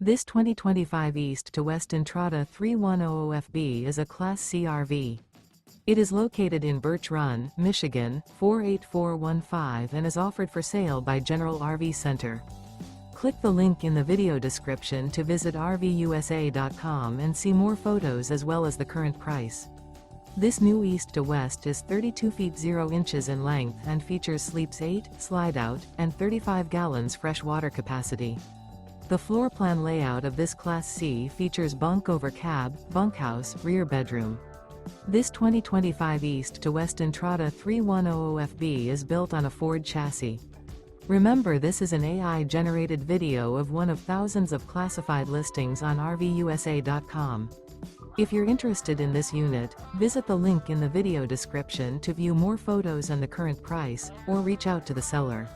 This 2025 East to West Entrada 3100FB is a Class C RV. It is located in Birch Run, Michigan, 48415 and is offered for sale by General RV Center. Click the link in the video description to visit RVUSA.com and see more photos as well as the current price. This new East to West is 32 feet 0 inches in length and features sleeps 8, slide-out, and 35 gallons fresh water capacity. The floor plan layout of this Class C features bunk over cab, bunkhouse, rear bedroom. This 2025 East to West Entrada 3100FB is built on a Ford chassis. Remember, this is an AI-generated video of one of thousands of classified listings on RVUSA.com. If you're interested in this unit, visit the link in the video description to view more photos and the current price, or reach out to the seller.